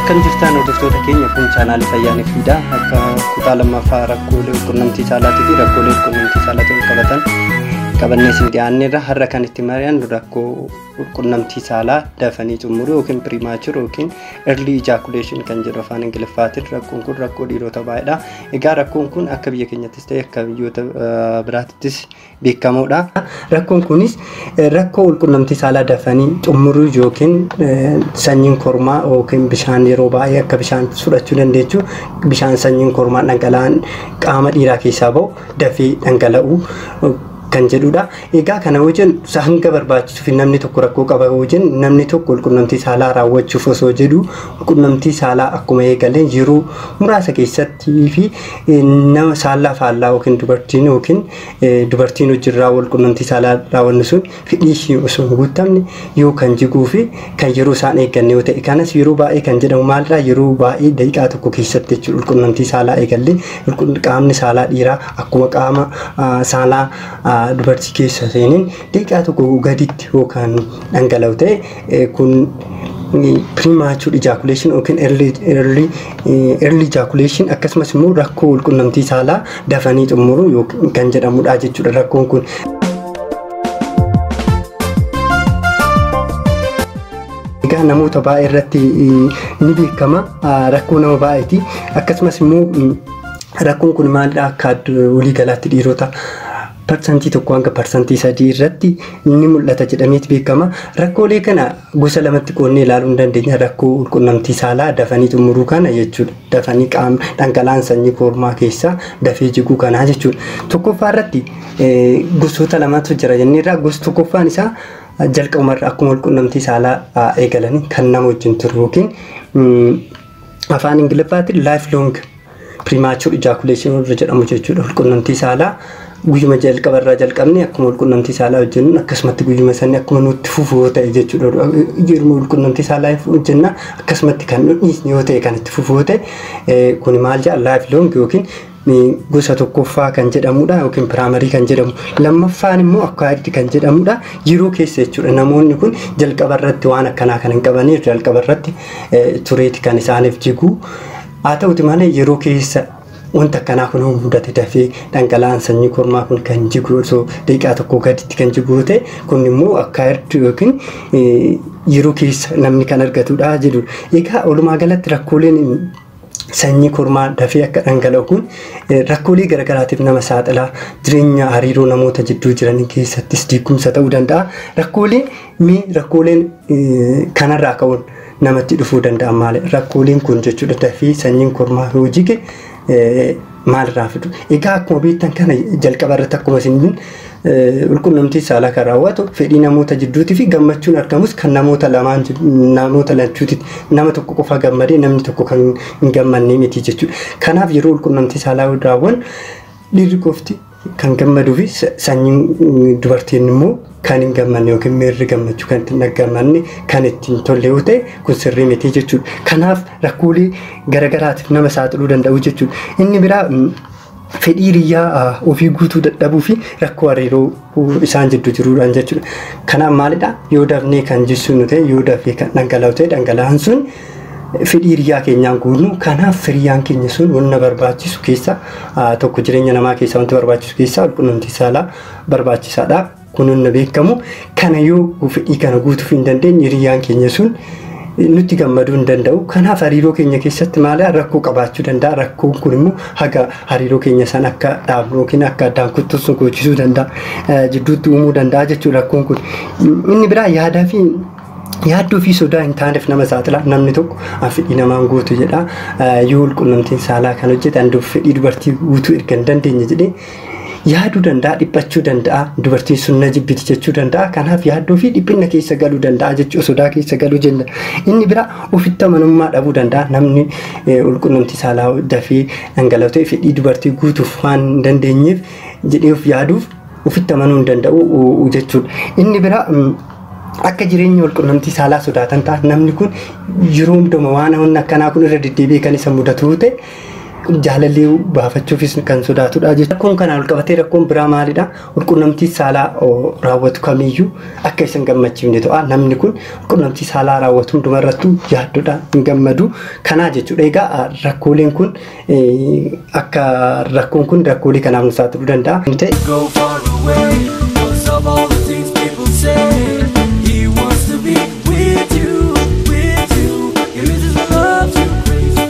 Akkam jirtan hordoftoota keenya kun chaanaal Fayyaanii Fiidaa akka kutaa lammaffaa rakkoolee quunnamtii saalaatii fi rakkoolee quunnamtii saalaatiin qabannee isin dhiyaanneerra har'a kan itti mari'annu rakkoo quunnamtii saalaa dafanii xumuruu yookiin premature yookiin early ejaculation kan jedhu afaan Ingiliffaatiin. Rakkoon kun rakkoo dhiirota baay'eedha. Egaa rakkoon kun akka biyya keenyattis ta'e akka biyyoota biraattis beekamoodha. Rakkoon kunis rakkoo quunnamtii saalaa dafanii xumuruu yookiin sanyiin kormaa yookiin bishaan yeroo baay'ee akka bishaan fudhachuu dandeechu bishaan sanyiin kormaa dhangala'aan qaama dhiiraa keessaa ba'u dafee dhangala'u kan jedhudha. Egaa kana wajjin hanga barbaachisu fi namni tokko rakkoo qaba wajjin namni tokko quunnamtii saalaa raawwachuuf osoo jedhu quunnamtii saalaa akkuma eegaleen yeroo muraasa keessatti fi nama saalaa faallaa yookiin dubartiin hojirraa quunnamtii saalaa raawwannu sun fedhii ishee osoo hin guutamne yoo kan jiguu fi kan yeroo isaan eegganne yoo ta'e kanas yeroo baay'ee kan jedhamu maalidha yeroo baay'ee daqiiqaa tokko keessatti jechuudha quunnamtii saalaa eegallee qaamni saalaa dhiiraa akkuma qaama saalaa dubartii keessa seenin daqiiqaa tokko gaditti yookaan dhangala'u ta'e kun premature ejaculation yookiin early ejaculation akkasumas immoo rakkoo quunnamtii saalaa dafanii xumuruu kan jedhamudha jechuudha rakkoon kun. Egaa namoota baay'ee irratti ni beekama rakkoo nama baay'eeti. Akkasumas immoo rakkoon kun maalidha akka walii galaatti dhiirota persantii tokko hanga persantii 3 irratti ni mul'ata jedhamee beekama. Rakkoolee kana gosa lamatti qoonnee ilaaluu dandeenya. Rakkoo quunnamtii saalaa dafanii xumuruu kana jechuudha. Dafanii qaama dhangala'aan sanyii kormaa keessaa dafee jiguu kana jechuudha. Tokkoffaa irratti gosoota lamatu jira jenneerra. Gosa tokkoffaan isaa jalqabumarra akkuma quunnamtii saalaa eegalanii kan nama wajjin turu yookiin afaan Ingiliffaatiin lifelong premature ejaculation jedhamu jechuudha. Quunnamtii saalaa guyyuma jalqabarraa jalqabne akkuma quunnamtii saalaa hojjennu akkasumatti guyyuma sanni akkuma nutti fufuu ta'e jechuudha. Yeroo quunnamtii saalaa hojjenna akkasumatti kan dhiisne yoo ta'e kan itti fufuu ta'e kun maal jedha lifelong yookiin gosa tokkoffaa kan jedhamudha yookiin primary kan jedhamu. Lammaffaan immoo acquired kan jedhamudha yeroo keessa jechuudha. Namoonni kun jalqabarratti waan akkanaa kan hin qabaniif jalqabarratti tureeti kan isaaniif jigu. Haa ta'uti malee yeroo keessa wanta akkanaa kun mudate dafee dhangala'aan sanyii kormaa kun kan jigu osoo daqiiqaa tokko gaditti kan jigu ta'e kun immoo acquired yookiin yeroo keessa namni kan argatudha jedhu. Egaa walumaa galatti rakkooleen sanyii kormaa dafee akka dhangala'u kun rakkoolee garagaraatiif nama saaxilaa. Jireenya hariiroo namoota jidduu jiran keessattis diigumsa ta'uu danda'a. Rakkooleen kanarraa ka'uun namatti dhufuu danda'a maali? Rakkooleen kun jechuudha dafee sanyiin kormaa yoo jige maalirraa fidu? Egaa akkuma beektan kana jalqaba irratti akkuma isin quunnamtii saalaa kan raawwatu fedhii namoota jidduutii fi gammachuun argamus kan namoota lachuuti. Nama tokko qofa gammadee namni tokko kan hin gammanne miti jechuudha. Kanaaf yeroo quunnamtii saalaa raawwannu dhiirri qofti kan gammaduu fi sanyiin dubartiin immoo kan hin gammanne yookiin miirri gammachuu kan ittiin dhaggamanne kan ittiin tolle yoo ta'e kun sirrii miti jechuudha. Kanaaf rakkoolee garagaraatiif nama saaxiluu danda'u jechuudha. Inni biraa fedhii hiriyaa ofii guutuu dadhabuu fi rakkoo hariiroo isaan jidduu jiruudhaan jechuudha. Kanaaf maalidha yoo dafnee kan jissuun ta'e yoo dafee kan dhangala'u ta'e dhangala'aan sun fedhii hiriyaa keenyaan guunnu. Kanaaf hiriyaan keenya sun wanna barbaachisu keessa tokko jireenya namaa keessa wanti barbaachisu keessa quunnamtii saalaa barbaachisaadha. Kun inni beekamu kana yoo fedhii kana guutuuf hin dandeenye hiriyaan keenya sun nutti gammaduu hin danda'u. Kanaaf hariiroo keenya keessatti maaliif rakkoo qabaachuu danda'a. Rakkoon kun immoo haga hariiroo keenya san akka dhaabnu yookiin akka addaan kuttusu gochisuu danda'a. Jidduutti uumuu danda'a jechuudha rakkoon kun. Inni biraa yaadduu fi sodaa hin taaneef nama saaxila. Namni tokko fedhii namaan guutu jedha. Yoo quunnamtiin saalaa kan hojjetan fedhii dubartii guutuu erga hin dandeenye jedhee yaaduu danda'a, dhiphachuu danda'a, dubartiin sun na jibbiti jechuu danda'a. Kanaaf yaadduu fi dhiphina keessa galuu danda'a jechuudha. Sodaa keessa galuu jenna. Inni biraa ofitti amanummaa dhabuu danda'a. Namni quunnamtii saalaa dafee dhangala'u ta'e fedhii dubartii guutuuf waan hin dandeenyeef jedhee of yaaduuf ofitti amanuu hin danda'u jechuudha. Inni biraa akka jireenya quunnamtii saalaa sodaatan ta'a. Namni kun yeroo hundumaa waan akkanaa kun irra deddeebi'ee kan isa mudatu ta'e jaalallee baafachuufis kan sodaatudha jechuudha. Rakkoon kanaan walqabatee rakkoon biraa maalidha? Walqunnamtii saalaa raawwatu kamiyyuu akka isin gammachiifne ta'a. Namni kun walqunnamtii saalaa raawwatu hundumarrattuu yaaddoodhaan hin gammadu. Kanaa jechuudha. Egaa rakkooleen kun akka rakkoon kun rakkoolee kanaaf nu saaxiluu danda'a. Go far away, cause of all the things people say. He wants to be with you, with you. He misses the love you crazy.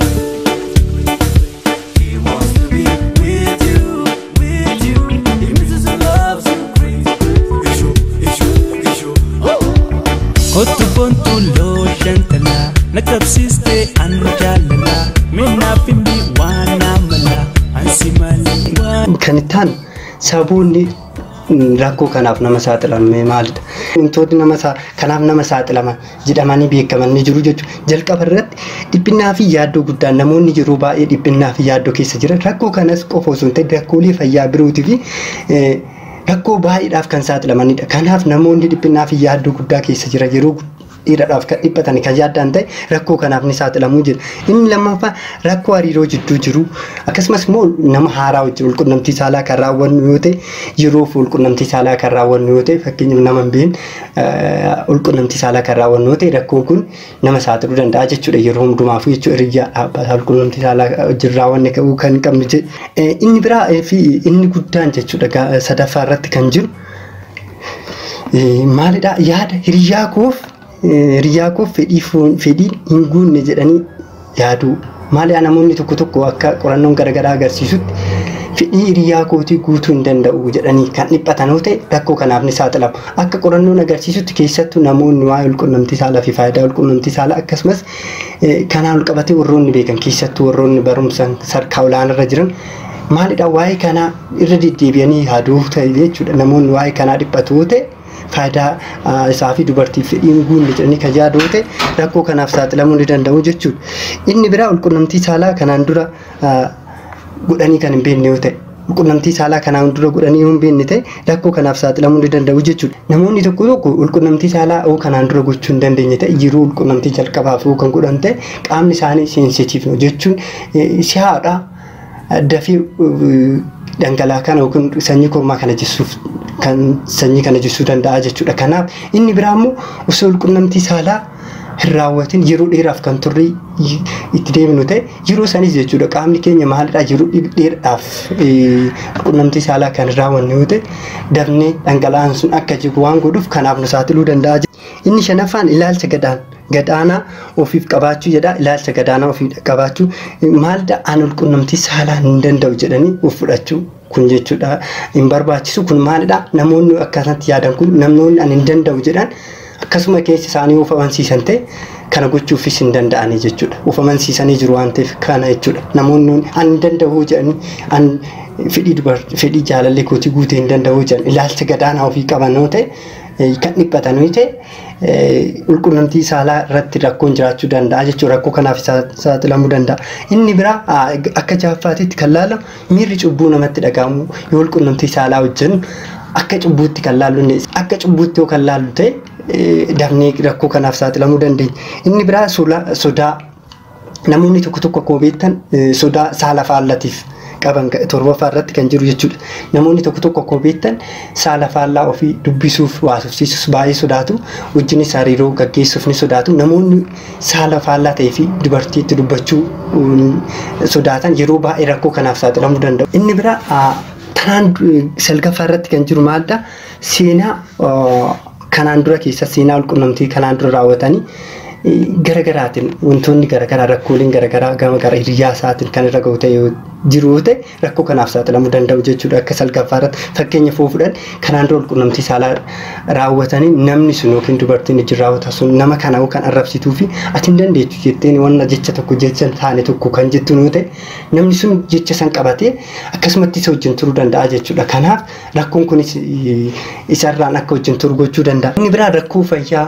He wants to be with you, with you. He misses the love you crazy. Ishu. Kottu kontu loo shantala, nakabsiste anu jaalala. Minna pindi wana mala, ansi mali wana. Kan ittaan sababoonni rakkoo kanaaf nama saaxilaman maalidha? Wantoonni kanaaf nama saaxilaman jedhamanii beekaman ni jiru jechuudha. Jalqaba irratti dhiphinnaa fi yaaddoo guddaan namoonni yeroo baay'ee dhiphinnaa fi yaaddoo keessa jiran rakkoo kanas qofa osoo hin ta'in rakkoolee fayyaa birootii fi rakkoo baay'eedhaaf kan saaxilamanidha. Kanaaf namoonni dhiphinnaa fi yaaddoo guddaa keessa jiran yeroo dhiiradhaaf kan dhiphatanii kan yaaddaan ta'e rakkoo kanaaf ni saaxilamuu jira. Inni lammaffaa rakkoo hariiroo jidduu jiru akkasumas immoo nama haaraa wajjin walqunnamtii saalaa kan raawwannu yoo ta'e yeroof walqunnamtii saalaa kan raawwannu yoo ta'e fakkeenyaaf nama hin beekne walqunnamtii saalaa kan raawwannu yoo ta'e rakkoon kun nama saaxiluu danda'a jechuudha. Yeroo hundumaafuu jechuudha hiriyaa dhaabbata walqunnamtii saalaa wajjin raawwanne kan hin qabne jedhe. Inni biraa fi inni guddaan jechuudha sadaffaa irratti kan jiru maalidha? Yaada hiriyaa koof fedhii hin guunne jedhanii yaaduu. Maaliif namoonni tokko akka qorannoon garaagaraa agarsiisutti fedhii hiriyaa kootii guutuu hin danda'u jedhanii kan dhiphatan yoo ta'e rakkoo kanaaf ni saaxilamu. Akka qorannoon agarsiisutti keessattuu namoonni waa'ee walqunnamtii saalaa fi faayidaa walqunnamtii saalaa akkasumas kanaan walqabatee warroonni beekan keessattuu warroonni barumsaan sadarkaa olaanaarra jiran maalidha waa'ee kanaa irra deddeebi'anii yaaduu ta'e jechuudha. Namoonni waa'ee kanaa dhiphatu yoo ta'e faayidaa isaa fi dubartiif fedhiin guunne jedhanii kan yaaduu ta'e rakkoo kanaaf saaxilamuu ni danda'u jechuudha. Inni biraa walqunnamtii saalaa kanaan dura godhanii kan hin beekne yoo ta'e walqunnamtii saalaa kanaan dura godhanii yoo hin beekne ta'e rakkoo kanaaf saaxilamuu ni danda'u jechuudha. Namoonni tokko walqunnamtii saalaa kanaan dura gochuu hin dandeenye ta'e yeroo walqunnamtii jalqabaaf kan godhan ta'e qaamni isaanii seensitiif jechuun si'aadha dafii dhangala'aa kana yookiin sanyii kormaa kana jisuuf kan sanyii kana jisuu danda'a jechuudha. Kanaaf inni biraa immoo osoo walqunnamtii saalaa hin raawwatin yeroo dheeraaf kan turre itti deemnu ta'e yeroo sanis jechuudha qaamni keenya maalidha yeroo dheeraaf walqunnamtii saalaa kan raawwanne yoo ta'e dafnee dhangala'aan sun akka jiru waan godhuuf kanaaf nu saaxiluu danda'a. Inni shanaffaan ilaalcha gadaanaa ofiif qabaachuu jedha. Ilaalcha gadaanaa ofiif qabaachuu maalidha? Aan walqunnamtii saalaa hin danda'u jedhanii of fudhachuu kun jechuudha hin barbaachisu. Kun maalidha? Namoonni akkasatti yaadan kun namoonni aan hin danda'u jedhan akkasuma keessa isaanii of amansiisan ta'e kana gochuufis hin danda'anii jechuudha. Of amansiisanii jiru waan ta'eef kana jechuudha. Namoonni aan hin danda'u jedhanii aan fedhii jaalallee kootii guutee hin danda'u jedhan ilaalcha gadaanaa ofii qaban yoo ta'e kan dhiphatan yoo ta'e walqunnamtii saalaa irratti rakkoon jiraachuu danda'a jechuudha. Rakkoo kanaaf saaxilamuu danda'a. Inni biraa akka jaaffaatiitti kan laalamu miirri cubbuu namatti dhagahamu yoo walqunnamtii saalaa wajjin akka cubbuutti kan laallu akka cubbuutti yoo kan laallu ta'e dafnee rakkoo kanaaf saaxilamuu dandeenya. Inni biraa sodaa namoonni tokko akkuma beektan sodaa saala faallatiif qaban torbaffaa irratti kan jiru jechuudha. Namoonni tokko akkuma beektan saala faallaa ofii dubbisuuf waasofsiisuuf baay'ee sodaatu. Wajjinis hariiroo gaggeessuuf ni sodaatu. Namoonni saala faallaa ta'ee fi dubartiitti dubbachuu sodaatan yeroo baay'ee rakkoo kanaaf saaxilamuu danda'u. Inni biraa tanaan salgaffaa irratti kan jiru maalidha? Seenaa kanaan dura keessa seenaa walqunnamtii kanaan dura raawwatanii garagaraatiin wantoonni garagaraa rakkooleen garagaraa gara hiriyaa isaatiin kan irra gahu ta'e jiru yoo ta'e rakkoo kanaaf saaxilamuu danda'u jechuudha. Akka salgaffaa irratti fakkeenya fudhan kanaan dura walqunnamtii saalaa raawwatanii namni sun yookiin dubartiin ijji raawwata sun nama kana kan arrabsituu fi ati hin dandeettu jetteen waan jecha tokko jecha taane tokko kan jettu yoo ta'e namni sun jecha san qabatee akkasumatti isa wajjin turuu danda'a jechuudha. Kanaaf rakkoon kunis isarraan akka wajjin turu gochuu danda'a. Inni biraa rakkoo fayyaa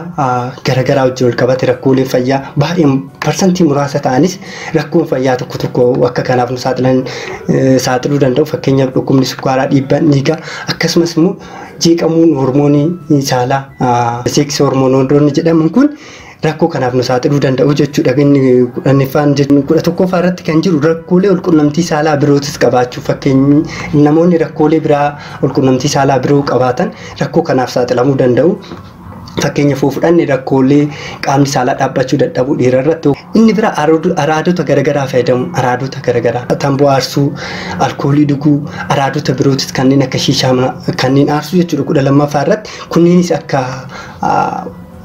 garagaraa wajjin wal qabate rakkoolee fayyaa baay'ee parsantii muraasa ta'anis rakkoon fayyaa tokko akka kanaaf nu saaxiluu danda'u. Fakkeenyaaf dhukkubni sukkaaraa, dhiibbaan dhiigaa akkasumas immoo jeeqamuun hormoonii saalaa seeksii hormoonoonni jedhaman kun rakkoo kanaaf nu saaxiluu danda'u jechuudha. Inni kudhaniffaan kudha tokkoffaa irratti kan jiru rakkoolee walqunnamtii saalaa birootis qabaachuu fakkeenyi namoonni rakkoolee biraa walqunnamtii saalaa biroo qabaatan rakkoo kanaaf saaxilamuu danda'u. Fakkeenya fudhanne rakkoolee qaamni saalaa dhaabbachuu dadhabuu dhiira irratti inni bira araadota garagaraa fayyadamu araadota garagaraa tamboo aarsuu alkoolii dhuguu araadota birootis kanneen akka shiishaa kanneen aarsuu jechuudha. 12ffaa irratti kunneenis akka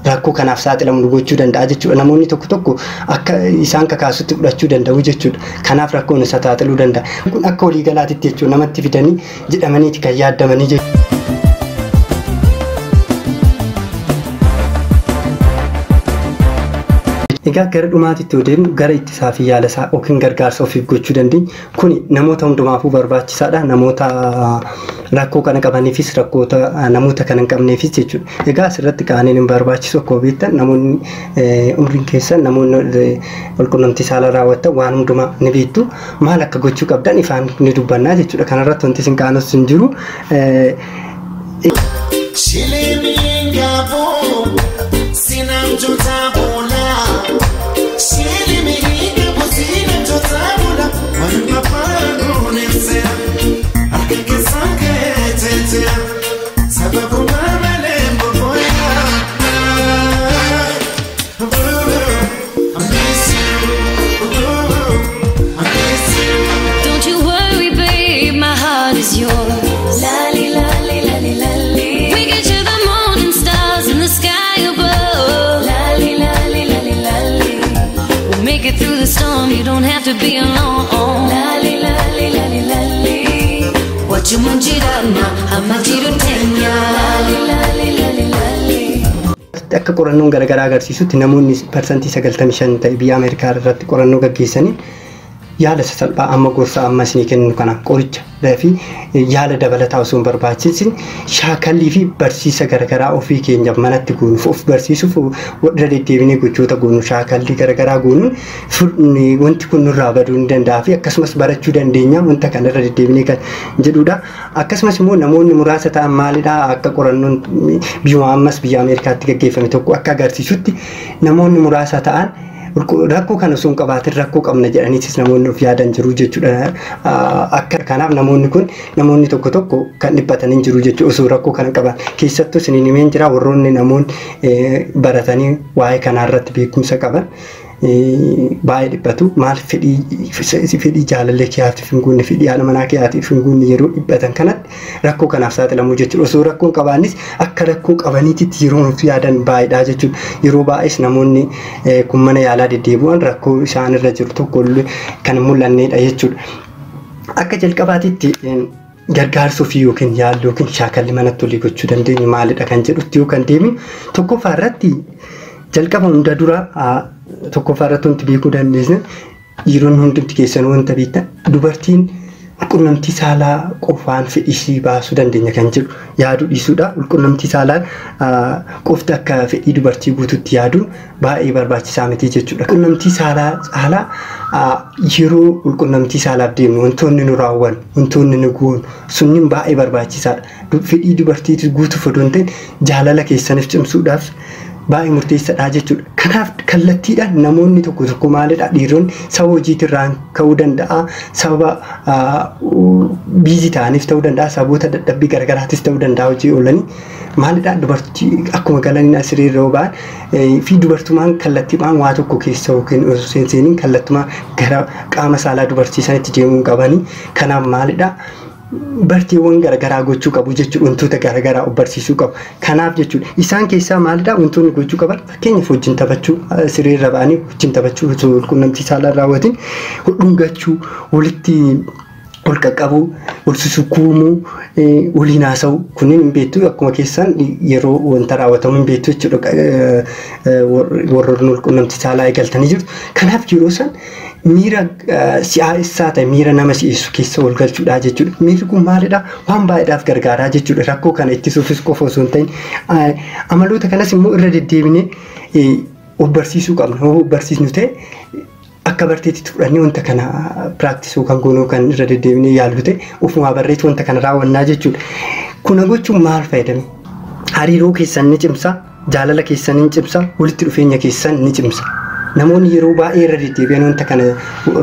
rakkoo kanaaf saaxilamu gochuu danda'a jechuudha. Namoonni tokko akka isaan kakaasutti fudhachuu danda'u jechuudha. Kanaaf rakkoon isa saaxiluu danda'a. Kun akka waliigalaatitti jechuudha namatti fidanii jedhamaniiti kan yaadamanii jechuudha. Egaa gara dhumaatitti yoo deemnu gara ittisaa fi yaala isaa yookiin gargaarsa ofiif gochuu dandeenya. Kuni namoota hundumaafuu barbaachisaadha. Namoota rakkoo kana qabaniifis rakkoota namoota kana hin qabneefis jechuudha. Egaa asirratti kaaniin hin barbaachisu akkuma beektan namoonni umriin keessan namoonni walqunnamtii saalaa raawwatan waan hundumaa ni beektu. Maal akka gochuu qabdan ifaan ni dubbannaa jechuudha. Kanarratti wanti isin kaanus hin jiru. Through the storm, you don't have to be alone. Lali, lali, lali, lali. What you want, you don't know. How much you don't take. Lali, lali, lali, lali. Akka qorannoon garagaraa agarsiisutti namoonni parsantii 95 ta'e biyya Ameerikaa irratti qorannoo gaggeessanii yaala sasalphaa amma gorsa amma isinii kennu kana qoricha fi yaala dabalataa osoo hin barbaachisin shaakallii fi barsiisa garagaraa ofii keenyaaf manatti goonuuf of barsiisuuf irra deddeebinee gochoota goonu shaakallii garagaraa goonuun wanti kun nurraa baduu ni danda'a fi akkasumas barachuu dandeenya wanta kana irra deddeebinee kan jedhudha. Akkasumas immoo namoonni muraasa ta'an maalidha akka qorannoon biyya ammas biyya Ameerikaatti gaggeeffame tokko akka agarsiisutti namoonni muraasa ta'an rakkoo kana osoo hin qabaatin rakkoo qabna jedhaniitis namoonni of yaadan jiru jechuudha. Akka kanaaf namoonni tokko kan dhiphatanii jiru jechuudha osoo rakkoo kana qaban. Keessattuu isiniin himeen jira warroonni namoonni baratanii waa'ee kanarratti beekumsa qaban baay'ee dhiphatu. Maal fedhii jaalallee keetiif hin guunne fedhii haadha manaa keetiif hin guunne yeroo dhiphatan kanatti rakkoo kanaaf saaxilamu jechuudha. Osoo rakkoo qabaanis akka rakkoo qabaniititti yeroo nuti yaadan baay'eedha jechuudha. Yeroo baay'ees namoonni kun mana yaalaa deddeebi'an rakkoo isaan irra jiru tokko kan mul'annedha jechuudha. Akka jalqabaatitti gargaarsa ofii yookiin yaalii yookiin shaakalli manatti olii gochuu dandeenyu maalidha kan jedhutti yoo kan deemnu tokkoffaa irratti jalqaba hunda dura tokkoffaa irratti wanti beekuu dandeessan dhiironni hundumti keessan wanta beektan dubartiin walqunnamtii saalaa qofaan fedhii baasuu dandeenya kan jedhu yaaduu dhiisuudha. Walqunnamtii saalaa qofti akka fedhii dubartii guutuutti yaaduun baay'ee barbaachisaa miti jechuudha. Walqunnamtii saalaa yeroo walqunnamtii saalaaf deemnu wantoonni nu raawwannu wantoonni nu goonu sunniin baay'ee barbaachisaadha. Fedhii dubartiitis guutuuf odoo hin ta'in jaalala keessaniif cimsuudhaaf baay'ee murteessaadha jechuudha. Kanaaf kallattiidhaan namoonni tokko maalidha dhiironni sababa hojiitirraan ka'uu danda'a sababa biizii ta'aniif ta'uu danda'a sababoota dadhabbii garagaraattis ta'uu danda'a hojii oolanii maalidha dubartii akkuma galanii asirra ba'an fi dubartumaan kallattiidhaan waa tokko keessa yookiin seeniin kallattumaan gara qaama saalaa dubartii sanitti deemuu qabanii kanaaf maalidha barteewwan garagaraa gochuu qabu jechuudha. Wantoota garagaraa of barsiisuu qabu. Kanaaf jechuudha isaan keessaa maalidha wantoonni gochuu qaban fakkeenyaaf wajjin taphachuu sirriirra ba'anii wajjin taphachuu osoo walqunnamtii saalaa raawwatin dhungachuu walitti ol qaqqabuu ol susukuumuu waliin haasa'uu kunneen hin beektu akkuma keessan yeroo wanta raawwatamu hin beektu jechuudha warroonni walqunnamtii saalaa eegaltanii jirtu. Kanaaf yeroo san miira si'aassaa ta'e miira nama si'eessu keessa ol galchuudha jechuudha. Miirri kun maalidha waan baay'eedhaaf gargaaraa jechuudha. Rakkoo kana ittisuufis qofa osoo hin ta'in amaloota kanas immoo irra deddeebinee of barsiisuu qabna. Of barsiisnu ta'e akka barteetti fudhannee wanta kana piraaktisuu kan goonuu kan irra deddeebinee yaallu ta'e ofumaa barreetti wanta kana raawwannaa jechuudha. Kuna gochuun maal fayyadame? Hariiroo keessan ni cimsa. jaalala keessan ni cimsa, walitti dhufeenya keessan ni cimsa. Namoonni yeroo baay'ee irra deddeebi'an wanta kana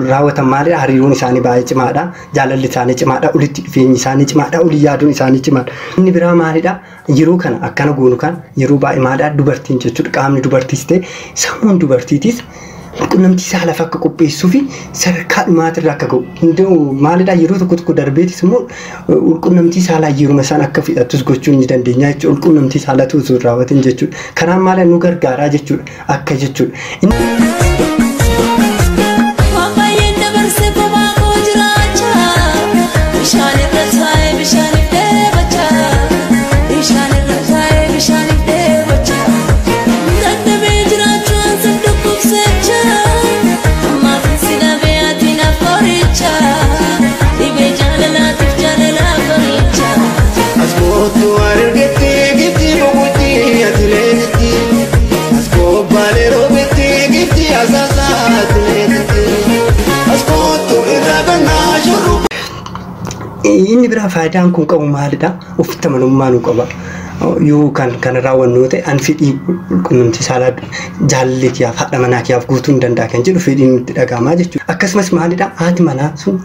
raawwatan maalidha? Hariiroon isaanii baay'ee cimaadha, jaalalli isaanii cimaadha, walitti dhufeenyi isaanii cimaadha, walii yaaduun isaanii cimaadha. Inni biraa maalidha? Yeroo kana akkana goonu kan yeroo baay'ee maalidha? Dubartiin jechuudha. Qaamni dubartiis ta'e sammuun dubartiitis qunnamtii saala akka qopheessuu fi sadarkaa dhumaatirra akka ga'u. Hunduu maalidha? Yeroo tokko darbeetis immoo qunnamtii saalaa yeruma isaan akka fidhatus gochuu ni dandeenya jechuudha. Qunnamtii saalatu osoo hin raawwatin jechuudha. Kanaan maala nu gargaaraa jechuudha. Akka jechuudha. Inni biraa faayidaan kun qabu maalidha? Ofitti amanamummaa nu qaba. Yoo kan raawwannu ta'e an fedhii qunnamtii saalaa jaalallee kiyyaaf haadha manaa kiyyaaf guutuu hin danda'a kan jedhu fedhiin nutti dhagahamaa jechuudha. Akkasumas maalidha? Haati manaa sun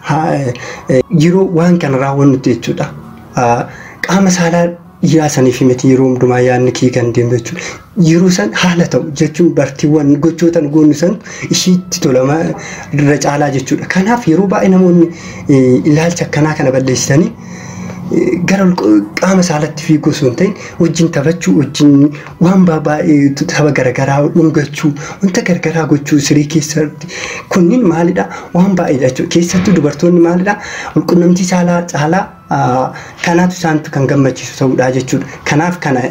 yeroo waan kana raawwannutti jechuudha. Qaama saalaa yaasaniif miti yeroo hundumaa yaadni kee kan deemu jechuudha. Yeroo san haala ta'u jechuun bartiiwwan gochootan goonu san ishiitti tolama irra caalaa jechuudha. Kanaaf yeroo baay'ee namoonni ilaalcha akkanaa kana balleessanii gara qaama saalatti fiiguu osoo hin ta'in wajjin taphachuu, wajjin waan baay'ee tapha garagaraa dhungachuu, wanta garagaraa gochuu siree keessatti kunniin maalidha? Waan baay'eedha jechuudha. Keessattuu dubartoonni maalidha? Qunnamtii saalaa caalaa kanaatu isaantu kan gammachiisu ta'uudha jechuudha. Kanaaf kana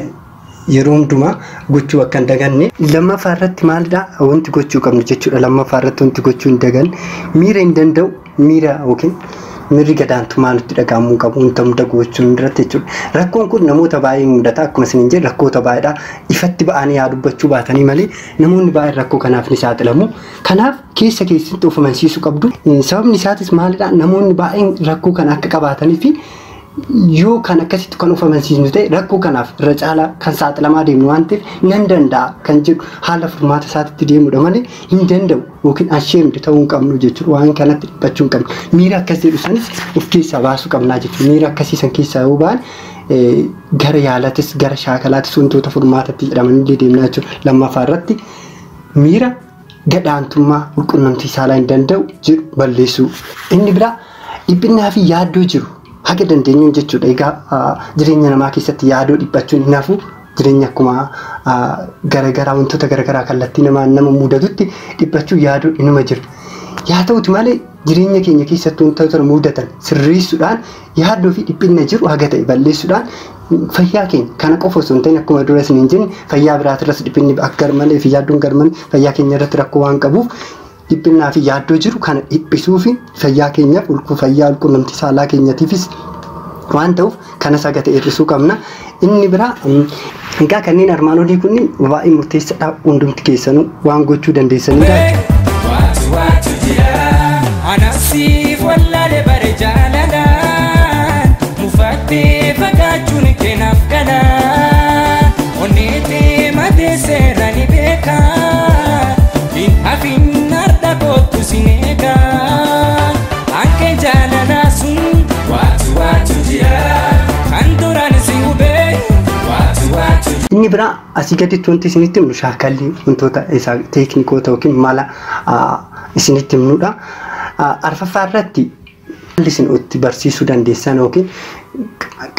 yeroo hundumaa gochuu akka hin daganne. Lammaffaa irratti maalidha? Wanti gochuu qabnu jechuudha. Lammaffaa irratti wanti gochuu hin daganne miira hin danda'u, miira yookiin mirri gadaantummaa nutti dhagahamuu qabu wanta hunda gochuun irratti jechuudha. Rakkoon kun namoota baay'ee mudata. Akkuma isin jedhe rakkoota baay'eedha. Ifatti ba'anii yaa dubbachuu baatanii malee namoonni baay'een rakkoo kanaaf ni saaxilamu. Kanaaf keessa keessatti of amansiisuu qabdu. Sababni isaatis maalidha? Namoonni baay'een rakkoo kana akka qabaatanii fi yoo kan akkasitti kan of amansiisnu ta'e rakkoo kanaaf irra caalaa kan saaxilamaa deemnu waan ta'eef nan danda'a kan jedhu haala furmaata isaatti deemudha malee hin danda'u yookiin asheemdi ta'uu hin qabnu jechuudha. Waan kanatti dhiphachuu hin qabnu. Miira akkasii dhusanis of keessaa baasuu qabnaa jechuudha. Miira akkasii san keessaa yoo ba'an gara yaalatis gara shaakalaatis wantoota furmaatatti jedhamanii deemnaa jechuudha. Lammaffaa irratti miira gadaantummaa qunnamtii saalaa hin danda'u jedhu balleessuu. Inni biraa dhiphinnaa fi yaaddoo jiru haga dandeenyuun jechuudha. Egaa jireenya namaa keessatti yaadoo dhiphachuun hin hafu. Jireenya akkuma garagaraa wantoota garagaraa kallattii nama mudatutti dhiphachuu yaaduu inuma jira. Yaa ta'uti malee jireenya keenya keessatti wantoota mudatan sirreessuudhaan yaadoo fi dhiphinna jiru haga ta'e balleessuudhaan fayyaa keenya kana qofa osoo hin ta'in akkuma dura isin hin jenne fayyaa biraatirras dhiphinni akka malee fi yaaddoon garmalee fayyaa keenya irratti rakkoo waan qabuuf dhiphinnaa fi yaaddoo jiru kana dhiphisuu fi fayyaa keenyaaf fayyaa qunnamtii saalaa keenyatiifis waan ta'uuf kanas haga ta'e hir'isuu qabna. Inni biraa egaa kanneen armaan olii kunniin baay'ee murteessaadha. Hundumti keessanuu waan gochuu dandeessanidha. Waatu jira anasiif wallaalee bare jaalalaan mufattee fagaachuun keenaaf gala onneetee matee seera ni beeka hin hafin arda kootu sin eega akka jaalalaa sun waatu jira kan duraan si hubee waatu. Inni biraa asii gaditti wanti isinitti himnu shaakalli wantoota isaa teeknikoota yookiin mala isinitti himnudha. Arfaffaa irratti isin itti barsiisuu dandeessan yookiin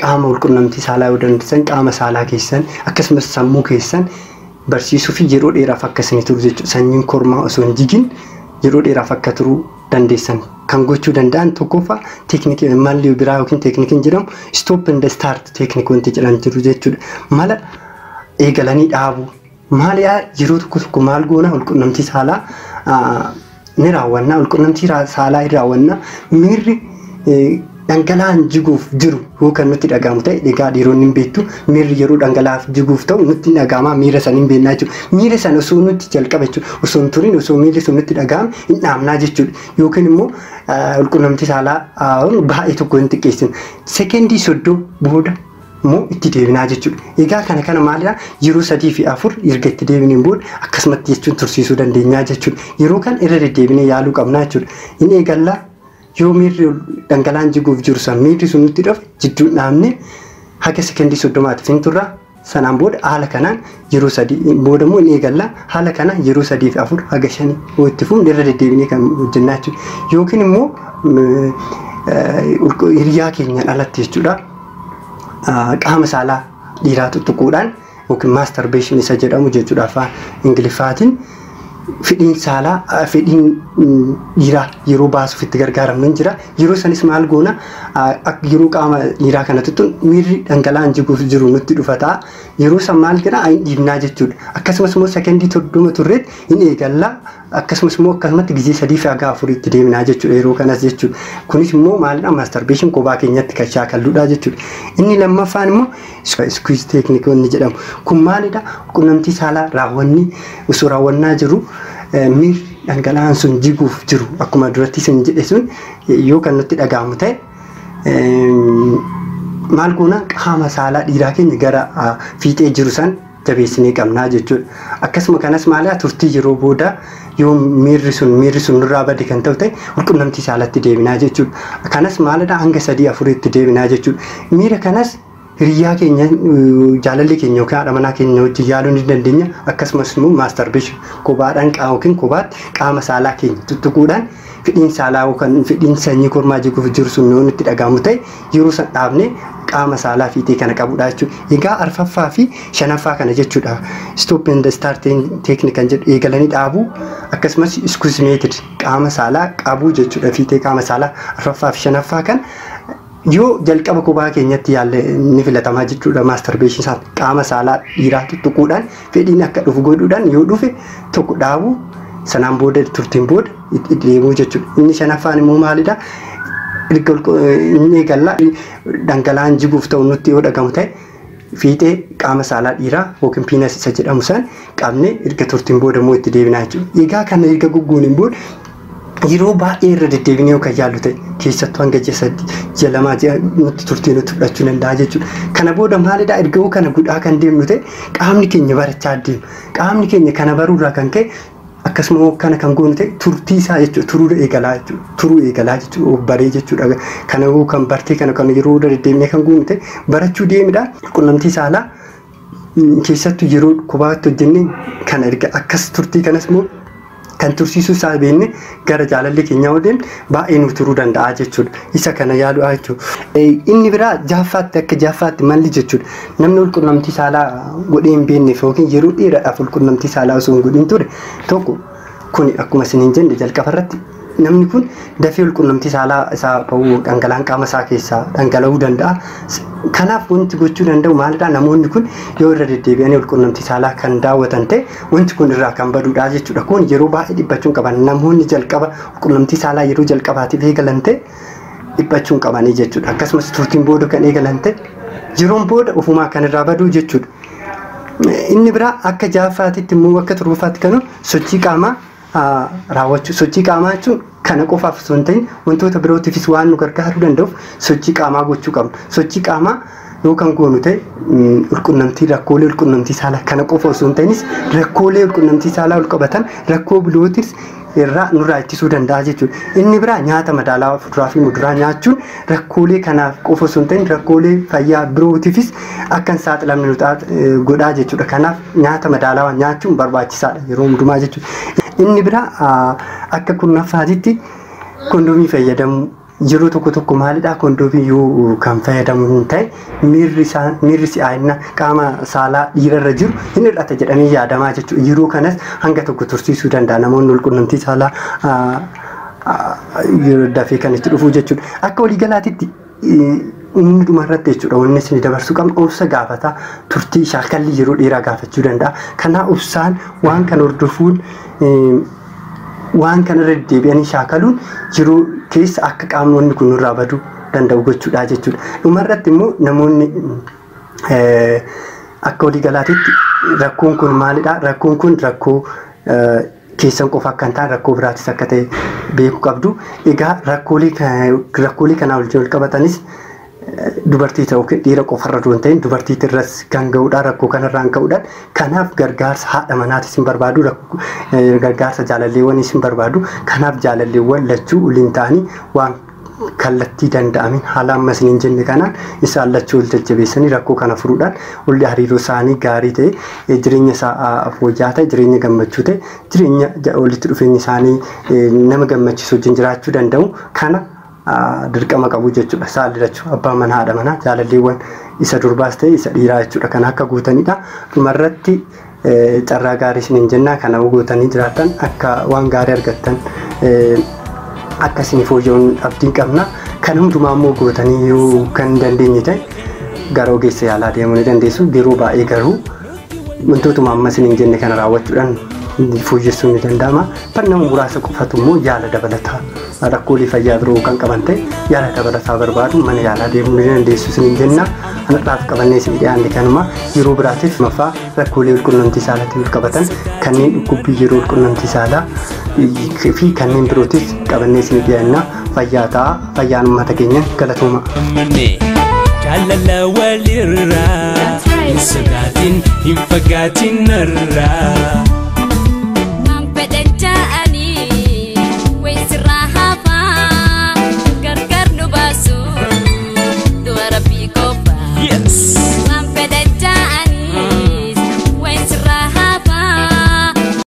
qaama walqunnamtii saalaa yoo dandeessan qaama saalaa keessan akkasumas sammuu keessan barsiisuu fi yeroo dheeraaf akka isin turu jechuudha. Sanyiin kormaa osoo hin jigin yeroo dheeraaf akka turuu dandeessan kan gochuu danda'an tokkoffaa teeknikii malli biraa yookiin teeknikiin jedhamu stop and start teeknikii wanti jedhan jiru jechuudha. Mala eegalanii dhaabuu maaliyaa yeroo tokko maal goona walqunnamtii saalaa ni raawwanna. Walqunnamtii saalaa hin raawwanna miirri dhangala'aan jiguuf jiru yoo kan nutti dhagahamu ta'e egaa dhiironni hin beektu miirri yeroo dhangala'aaf jiguuf ta'u nutti dhagahama miira san hin beeknaa jechuudha. Miira san osoo nutti jalqaba jechuudha osoo hin turin osoo miirri sun nutti dhagahame hin dhaamnaa jechuudha. Yookiin immoo walqunnamtii saalaa baay'ee tokko hin xiqqeessinu sekendii 30 booda immoo itti deebinaa jechuudha. Egaa kana maalidha yeroo 3 fi 4 erga itti deebineen booda akkasumatti jechuun tursiisuu dandeenyaa jechuudha. Yeroo kan irra deddeebinee yaaluu qabnaa jechuudha. Inni eegallaa yoo miirri dhangala'aan jiguuf jiru san miirri sun nutti dhufe jidduu dhaabne haga sekondii 30 fin turra. Sanaan booda haala kanaan yeroo 3 booda immoo inni eegallaa haala kana yeroo 3 fi 4 haga 5 itti fuun irra deddeebinee kan hojjennaa jechuudha. Yookiin immoo hiriyaa keenyaan alatti jechuudha. Qaama saalaa dhiiraa tuttuquudhaan yookiin masturbation isa jedhamu jechuudha afaan Ingiliffaatiin fedhiin saalaa fedhiin dhiiraa yeroo baasuuf itti gargaaramnu jira. Yeroo sanis maal goona yeroo qaama dhiiraa kana tuttuun miirri dhangala'aan jiguuf jiru nutti dhufata. Yeroo san maal godha ayin dhiibnaa jechuudha. Akkasumas immoo sekondii 30 turreetti hin eegallaa akkasumas immoo akkasumatti gizee 3 fi haga 4 itti deemnaa jechuudha yeroo kanas jechuudha. Kunis immoo maalidha masturbation kophaa keenyatti kan shaakalluudha jechuudha. Inni lammaffaan immoo squeeze technique inni jedhamu. Kun maalidha qunnamtii saalaa raawwanni osoo raawwannaa jiru miirri dhangala'aan sun jiguuf jiru akkuma duratti isin jedhe sun yoo kan nutti dhaga'amu ta'e maal goona qaama saalaa dhiiraa keenya gara fiixee jiru san jabeessinee qabnaa jechuudha. Akkasuma kanas maalidha turtii yeroo booda yoo miirri sun nurraa bade kan ta'u ta'e qunnamtii saalatti deebinaa jechuudha. Kanas maalidha hanga 3-4 itti deebinaa jechuudha. Miira kanas hiriyaa keenya jaalalli keenya yookaan haadha manaa keenya wajjin yaaluu ni dandeenya. Akkasumas immoo masturbation kophaadhaan yookiin kophaatti qaama saalaa keenya tuttuquudhaan fedhiin saalaa yookaan fedhiin sanyii kormaa jiguuf jiru sun yoo nutti dhaga'amu ta'e yeroo san dhaabne qaama saalaa fiixee kana qabudha jechuudha. Egaa arfaffaa fi shanaffaa kana jechuudha. Stop and start technique kan jedhu eegalanii dhaabuu akkasumas squeeze qaama saalaa qabuu jechuudha. Fiixee qaama saalaa arfaffaa fi shanaffaa kan yoo jalqaba kophaa keenyatti yaalle ni filatamaa jechuudha. Masturbation isaa qaama saalaa dhiiraa tuttuquudhaan fedhiin akka dhufu godhuudhaan yoo dhufe tokko dhaabuu sanaan booda turtiin booda deemuu jechuudha. Inni shanaffaan immoo maalidha? Inni eegallaa dhangala'aan jiguuf ta'u nutti yoo dhagamu ta'e fiixee qaama saalaa dhiiraa yookiin piinas isa jedhamu san qabnee erga turtiin booda immoo itti deebinaa jechuudha. Egaa kana erga gugguuniin booda yeroo baay'ee irra deddeebinee yoo kan yaallu ta'e keessattuu hanga ji'a 2 nutti turtii nutti fudhachuu danda'a jechuudha. Kana booda maalidha erga kana godhaa kan deemnu ta'e qaamni keenya barachaa deema. Qaamni keenya kana baruurraa kan ka'e akkasuma kana kan goonu ta'e turtii isaa jechuudha. Turuu eegalaa jechuudha. Baree jechuudha. Kana kan bartee kana kan yeroo irra deddeebinee kan goonu ta'e barachuu deemidhaan qunnamtii saalaa keessattuu yeroo kophaatti hojjennee kana erga akkas turtii kanas immoo kan tursiisuu isaa beekne gara jaalalli keenyaa waliin baay'ee nu turuu danda'a jechuudha. Isa kana yaaluu jechuudha. Inni biraa jaaffaatti malli jechuudha. Namni qunnamtii saalaa godhee hin beekneef yookiin yeroo dheeraadhaaf qunnamtii saalaa osoo hin godhin ture tokko kun akkuma isiniin jenne jalqaba irratti namni kun dafee qunnamtii saalaa isaa bahuu dhangala'aan qaama isaa keessaa dhangala'uu danda'a. Kanaaf wanti gochuu danda'u maalidha? Namoonni kun yoo irra deddeebi'anii qunnamtii saalaa kan daawwatan ta'e wanti kun irraa kan baduudha jechuudha. Kun yeroo baay'ee dhiphachuun qaban namoonni jalqaba qunnamtii saalaa yeroo jalqabaatiif eegalan ta'e dhiphachuun qabanii jechuudha. Akkasumas turtiin booda kan eegalan ta'e yeroon booda ofumaa kan irraa baduu jechuudha. Inni biraa akka jaaffaatitti immoo akka torbafaatti kanu sochii qaamaa raawwachuu. Sochii qaamaa jechuun kana qofaaf osoo hin ta'in wantoota birootiifis waan nu gargaaruu danda'uuf sochii qaamaa gochuu qabna. Sochii qaamaa yoo kan goonu ta'e rakkoolee qunnamtii saalaa kana qofa osoo hin ta'inis rakkoolee qunnamtii saalaa ol qabatan rakkoo birootis irraa nurraa ittisuu danda'a jechuudha. Inni biraa nyaata madaalawaa fuduraa fi muduraa nyaachuun rakkoolee kanaaf qofa osoo hin ta'in rakkoolee fayyaa birootiifis akka hin saaxilamne nu godhaa jechuudha. Kanaaf nyaata madaalawaa nyaachuun barbaachisaadha yeroo hundumaa jechuudha. Inni biraa akka kunnaffaatitti kondoomii fayyadamu. Yeroo tokko maalidha kondoomii yoo kan fayyadamu ta'e miirri si'aayina qaama saalaa dhiirarra jiru hin hir'ata jedhamee yaadamaa jechuudha. Yeroo kanas hanga tokko tursiisuu danda'a namoonni qunnamtii saalaa yeroo dafee kan itti dhufu jechuudha. Akka waliigalaatitti inni dhumarratti jechuudha wanni isin dabarsuu qabnu obsa gaafata turtii shaakalli yeroo dheeraa gaafachuu danda'a. Kana obsaan waan kan hordofuun waan kana irra deebi'anii shaakaluun yeroo keessa akka qaamonni kun irraa baduu danda'u gochuudha jechuudha. Dhumarratti immoo namoonni akka waliigalaatitti rakkoon kun maalidha? Rakkoon kun rakkoo keessan qofa akka hin taane rakkoo biraatis akka ta'e beekuu qabdu. Egaa rakkoolee kanaa wajjin wal qabatanis dubartii ta'uu dhiira qofarra duun ta'in dubartii irras kan ga'uudhaan rakkoo kanarraan ka'uudhaan kanaaf gargaarsa haadha manaatis hin barbaadu gargaarsa jaalalleewwanis hin barbaadu kanaaf jaalalleewwan lachuu waliin ta'anii waan kallattii danda'amin haala ammas hin jenne kanaan isaan lachuu wal jajjabeessanii rakkoo kana furuudhaan walii hariiroo isaanii gaarii ta'e jireenya isaa fooyya'aa ta'e jireenya gammachuu ta'e jireenya walitti dhufeenya isaanii nama gammachiisu wajjin jiraachuu danda'u kana dirqama qabu jechuudha. Saalirachuu abbaan manaa haadha manaa jaalalleewwan isa durbaas ta'e isa dhiiraa jechuudha kan akka gootanidha. Dhumarratti carraa gaarii isin hin jennaa kana gootanii jiraatan akka waan gaarii argattan akka isin fooyya'uun abdiin qabna. Kan hundumaa immoo gootanii yoo kan dandeenye ta'e gara ogeessa yaalaa deemuu ni dandeessu. Yeroo baay'ee garuu wantootuma amma isin hin jenne kana raawwachuudhaan fooyyessuun ni danda'ama. Kan nama muraasa qofatu immoo yaala dabalataa rakkoolee fayyaa biroo kan qaban ta'e yaala dabalataa barbaadu mana yaalaa deemuu ni dandeessu isin hin jenna. Anadhaaf qabannee isin dhiyaanne kanuma yeroo biraatiif mafaa rakkoolee walqunnamtii saalaatiin wal qabatan kanneen dhukkubbii yeroo walqunnamtii saalaa fi kanneen birootis qabannee isin dhiyaanna. Fayyaa ta'a fayyaan uummata keenya galatooma. Jaalala walirraa hin sodaatin hin fagaatin narraa.